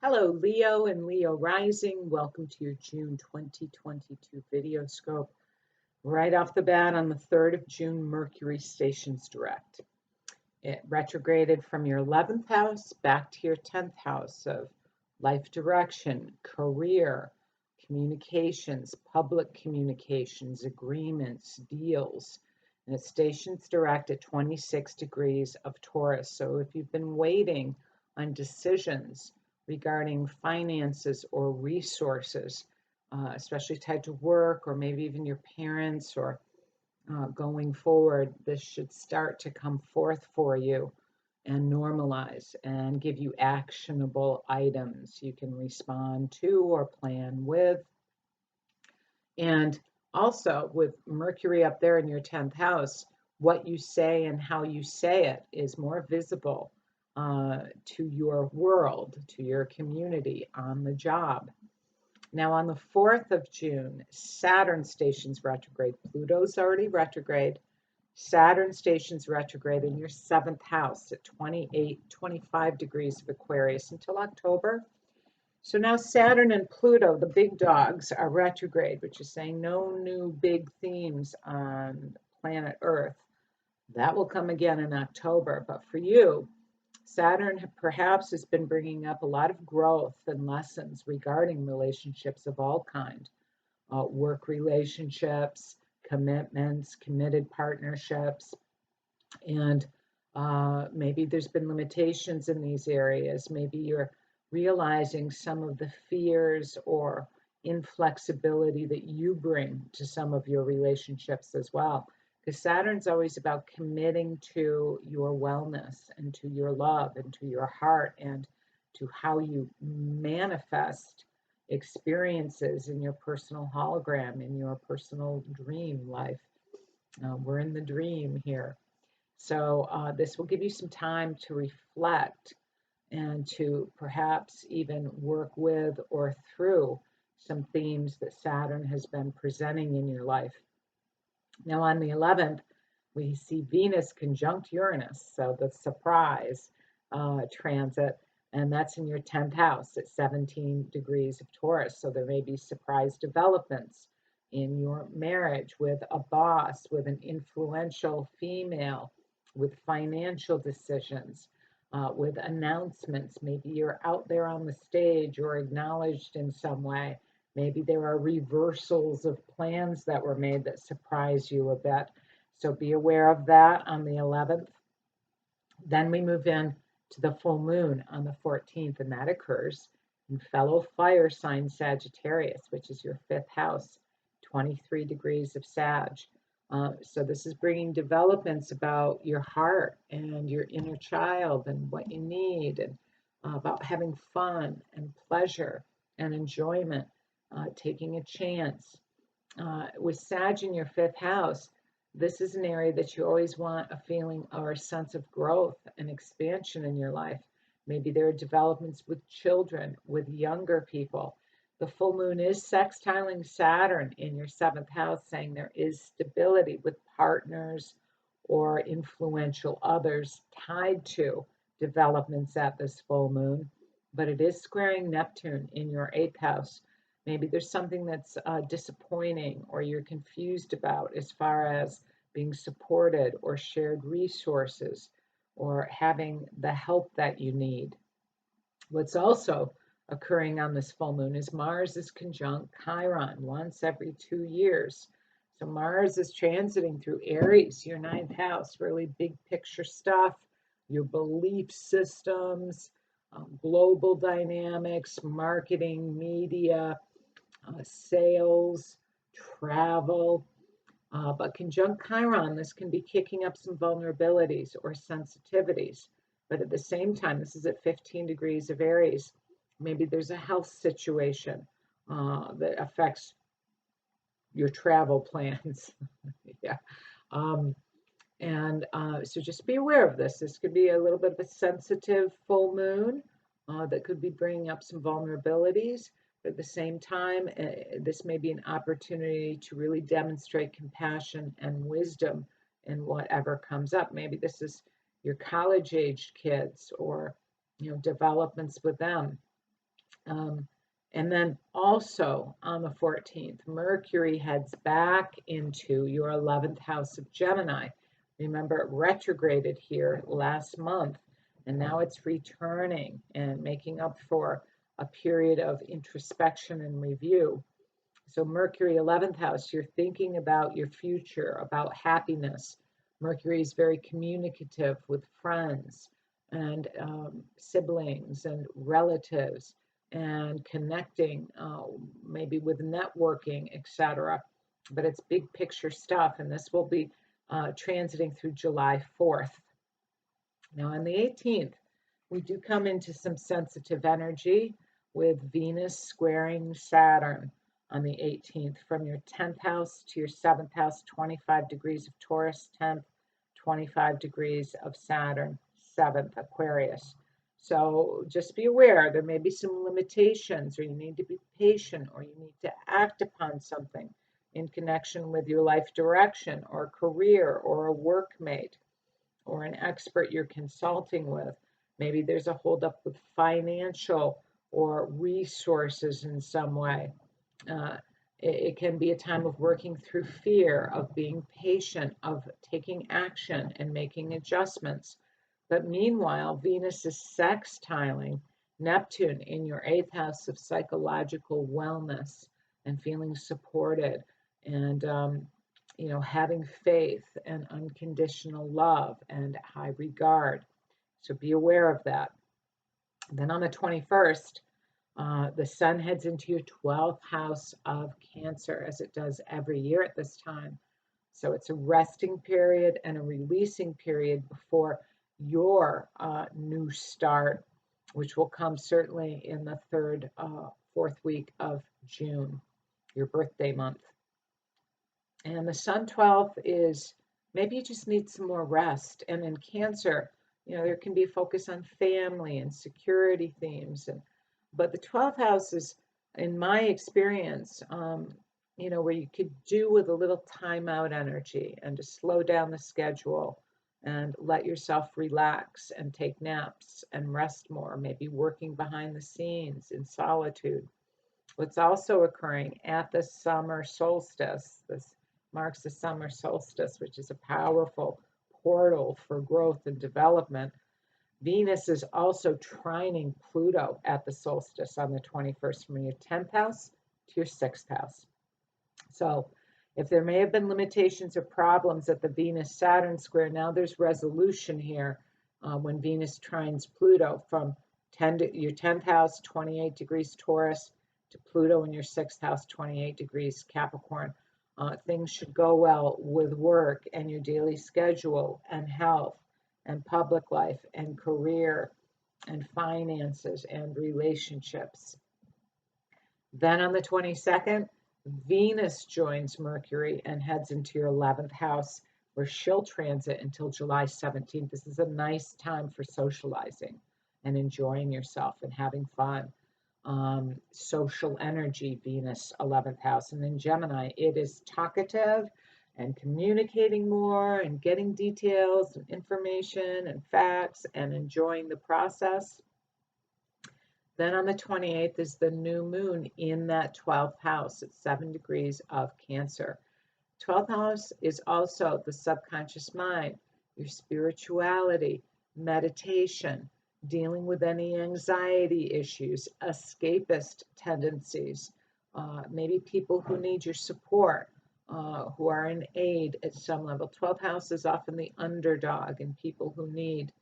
Hello, Leo and Leo Rising. Welcome to your June 2022 video scope. Right off the bat, on the 3rd of June, Mercury stations direct. It retrograded from your 11th house back to your 10th house of life direction, career, communications, public communications, agreements, deals. And it stations direct at 26 degrees of Taurus. So if you've been waiting on decisions regarding finances or resources, especially tied to work or maybe even your parents or going forward, this should start to come forth for you and normalize and give you actionable items you can respond to or plan with. And also, with Mercury up there in your 10th house, what you say and how you say it is more visible to your world, to your community, on the job. Now, on the 4th of June, Saturn stations retrograde. Pluto's already retrograde. Saturn stations retrograde in your 7th house at 25 degrees of Aquarius until October. So now Saturn and Pluto, the big dogs, are retrograde, which is saying no new big themes on planet Earth. That will come again in October. But for you, Saturn perhaps has been bringing up a lot of growth and lessons regarding relationships of all kind, work relationships, commitments, committed partnerships, and maybe there's been limitations in these areas. Maybe you're realizing some of the fears or inflexibility that you bring to some of your relationships as well. Because Saturn's always about committing to your wellness and to your love and to your heart and to how you manifest experiences in your personal hologram, in your personal dream life. We're in the dream here. So this will give you some time to reflect and to perhaps even work with or through some themes that Saturn has been presenting in your life. Now, on the 11th, we see Venus conjunct Uranus, so the surprise transit, and that's in your 10th house at 17 degrees of Taurus. So there may be surprise developments in your marriage with a boss, with an influential female, with financial decisions, with announcements. Maybe you're out there on the stage or acknowledged in some way. Maybe there are reversals of plans that were made that surprise you a bit. So be aware of that on the 11th. Then we move in to the full moon on the 14th, and that occurs in fellow fire sign Sagittarius, which is your 5th house, 23 degrees of Sag. So this is bringing developments about your heart and your inner child and what you need, and about having fun and pleasure and enjoyment, taking a chance. With Sag in your 5th house, this is an area that you always want a feeling or a sense of growth and expansion in your life. Maybe there are developments with children, with younger people. The full moon is sextiling Saturn in your 7th house, saying there is stability with partners or influential others tied to developments at this full moon. But it is squaring Neptune in your 8th house. Maybe there's something that's disappointing or you're confused about as far as being supported or shared resources or having the help that you need. What's also occurring on this full moon is Mars is conjunct Chiron once every 2 years. So Mars is transiting through Aries, your 9th house, really big picture stuff, your belief systems, global dynamics, marketing, media, sales, travel. But conjunct Chiron, this can be kicking up some vulnerabilities or sensitivities. But at the same time, this is at 15 degrees of Aries. Maybe there's a health situation that affects your travel plans. Yeah. So just be aware of this. This could be a little bit of a sensitive full moon that could be bringing up some vulnerabilities. But at the same time, this may be an opportunity to really demonstrate compassion and wisdom in whatever comes up. Maybe this is your college-aged kids or developments with them. And then also on the 14th, Mercury heads back into your 11th house of Gemini. Remember, it retrograded here last month, and now it's returning and making up for a period of introspection and review. So Mercury, 11th house, you're thinking about your future, about happiness. Mercury is very communicative with friends and siblings and relatives and connecting, maybe with networking, etc. But it's big picture stuff, and this will be transiting through July 4th. Now, on the 18th, we do come into some sensitive energy with Venus squaring Saturn on the 18th, from your 10th house to your 7th house, 25 degrees of Taurus, 10th, 25 degrees of Saturn, 7th Aquarius. So just be aware, there may be some limitations, or you need to be patient, or you need to act upon something in connection with your life direction or career or a workmate or an expert you're consulting with. Maybe there's a holdup with financial or resources in some way. It can be a time of working through fear, of being patient, of taking action and making adjustments. But meanwhile, Venus is sextiling Neptune in your 8th house of psychological wellness and feeling supported and having faith and unconditional love and high regard. So be aware of that. Then on the 21st, the sun heads into your 12th house of Cancer, as it does every year at this time. So it's a resting period and a releasing period before your new start, which will come certainly in the fourth week of June, your birthday month. And the Sun 12th is maybe you just need some more rest. And in Cancer, there can be a focus on family and security themes. But the 12th house is, in my experience, where you could do with a little time out energy and to slow down the schedule and let yourself relax and take naps and rest more, maybe working behind the scenes in solitude. What's also occurring at the summer solstice, this marks the summer solstice, which is a powerful portal for growth and development. Venus is also trining Pluto at the solstice on the 21st from your 10th house to your 6th house. So if there may have been limitations or problems at the Venus-Saturn square, now there's resolution here when Venus trines Pluto from your 10th house, 28 degrees Taurus, to Pluto in your 6th house, 28 degrees Capricorn. Things should go well with work and your daily schedule and health and public life and career and finances and relationships. Then on the 22nd, Venus joins Mercury and heads into your 11th house, where she'll transit until July 17th. This is a nice time for socializing and enjoying yourself and having fun. Social energy, Venus, 11th house. And in Gemini, it is talkative and communicating more and getting details and information and facts and enjoying the process. Then on the 28th is the new moon in that 12th house at 7 degrees of Cancer. 12th house is also the subconscious mind, your spirituality, meditation, dealing with any anxiety issues, escapist tendencies, maybe people who need your support, who are in aid at some level. 12th house is often the underdog and people who need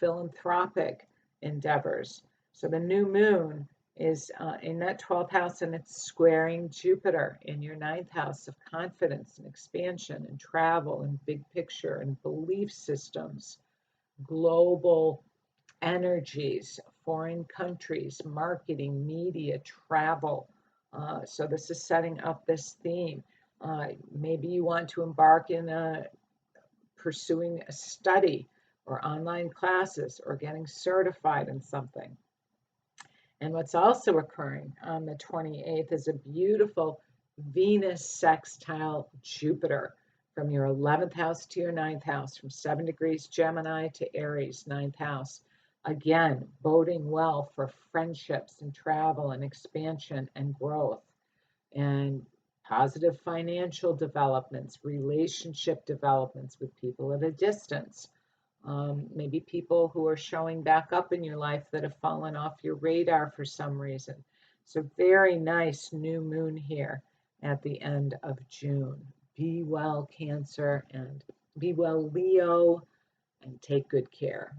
philanthropic endeavors. So the new moon is in that 12th house, and it's squaring Jupiter in your 9th house of confidence and expansion and travel and big picture and belief systems, global energies, foreign countries, marketing, media, travel. So this is setting up this theme. Maybe you want to embark in pursuing a study or online classes or getting certified in something. And what's also occurring on the 28th is a beautiful Venus sextile Jupiter from your 11th house to your 9th house, from 7 degrees Gemini to Aries, 9th house. Again, boding well for friendships and travel and expansion and growth and positive financial developments, relationship developments with people at a distance. Maybe people who are showing back up in your life that have fallen off your radar for some reason. So very nice new moon here at the end of June. Be well, Cancer, and be well, Leo, and take good care.